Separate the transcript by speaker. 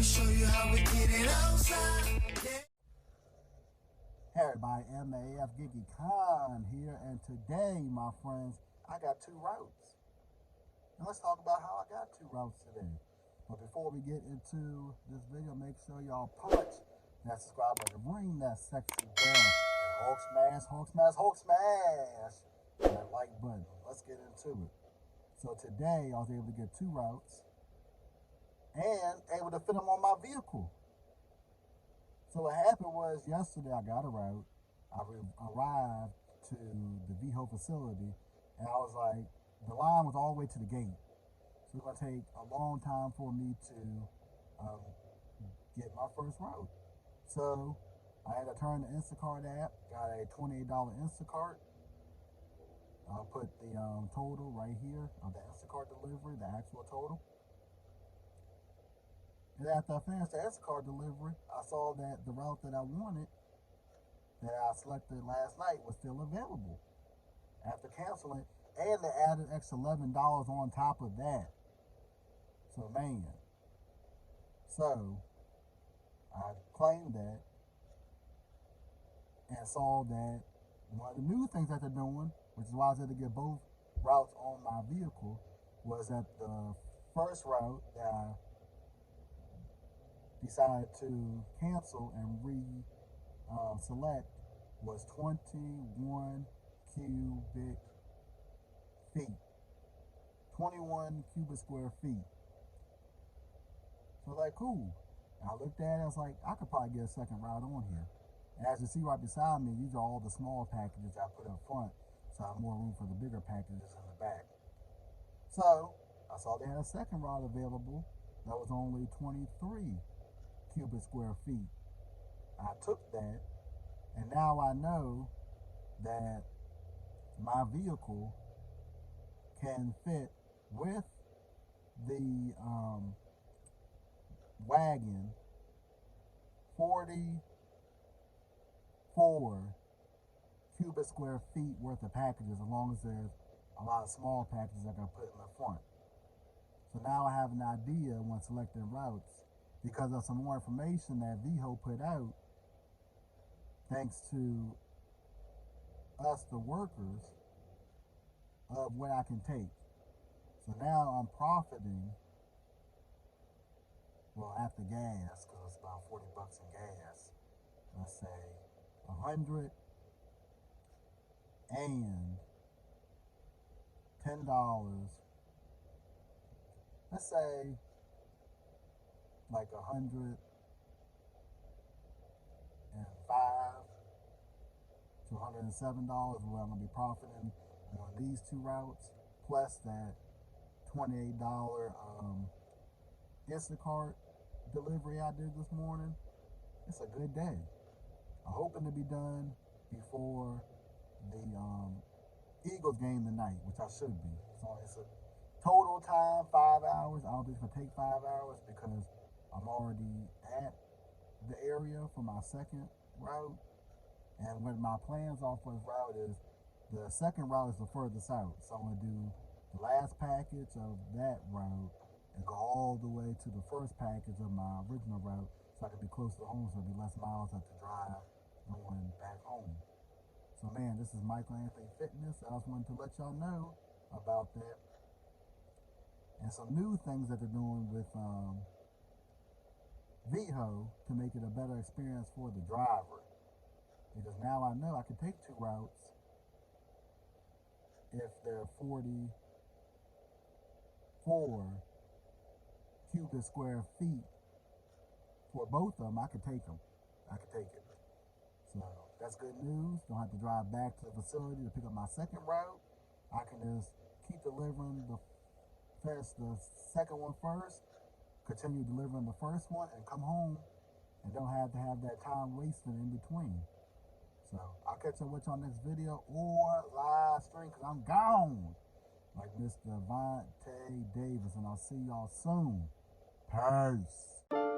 Speaker 1: me show you how we get it outside.
Speaker 2: Hey everybody, MAF Giggy Khan here, and today, my friends, I got two routes. And let's talk about how I got two routes today. But before we get into this video, make sure y'all punch that subscribe button, ring that sexy bell, and Hulk smash, Hulk smash, Hulk smash that like button. Let's get into it. So today, I was able to get two routes and able to fit them on my vehicle. So what happened was yesterday I got a route. I arrived to the Veho facility, and I was like, the line was all the way to the gate. So it's going to take a long time for me to get my first route. So I had to turn the Instacart app, got a $28 Instacart. I'll put the total right here of the Instacart delivery, the actual total. And after I finished the Instacart delivery, I saw that the route that I wanted, that I selected last night, was still available after canceling, and they added extra $11 on top of that. So man, so I claimed that and saw that one of the new things that they're doing, which is why I was able to get both routes on my vehicle, was that the first route that I decided to cancel and select was 21 cubic feet. 21 cubic square feet. So I was like, cool. And I looked at it, I was like, I could probably get a second route on here. And as you see right beside me, these are all the small packages I put up front, so I have more room for the bigger packages in the back. So I saw they had a second route available that was only 23 cubic square feet. I took that, and now I know that my vehicle can fit with the wagon 44 cubic square feet worth of packages, as long as there's a lot of small packages I can put in the front. So now I have an idea when selecting routes, because of some more information that Veho put out, thanks to us, the workers, of what I can take. So now I'm profiting, well, after gas, because it's about 40 bucks in gas, let's say $110, let's say like $105 to $107 where I'm gonna be profiting on these two routes, plus that $28 Instacart delivery I did this morning. It's a good day. I'm hoping to be done before the Eagles game tonight, which I should be. So it's a total time 5 hours. I don't think it's gonna take 5 hours because I'm already at the area for my second route. And what my plans are for this route is, the second route is the furthest out. So I'm gonna do the last package of that route and go all the way to the first package of my original route, so I can be close to home, so it'll be less miles I have to drive going back home. So man, this is Michael Anthony Fitness. I just wanted to let y'all know about that. And some new things that they're doing with Veho to make it a better experience for the driver. Because now I know I can take two routes if they're 44 cubic square feet. For both of them, I could take them. I could take it. So that's good news. Don't have to drive back to the facility to pick up my second route. I can just keep delivering finish the second one first, continue delivering the first one, and come home and don't have to have that time wasted in between. So I'll catch up with y'all next video or live stream, because I'm gone like Mr. Vontae Davis, and I'll see y'all soon. Peace.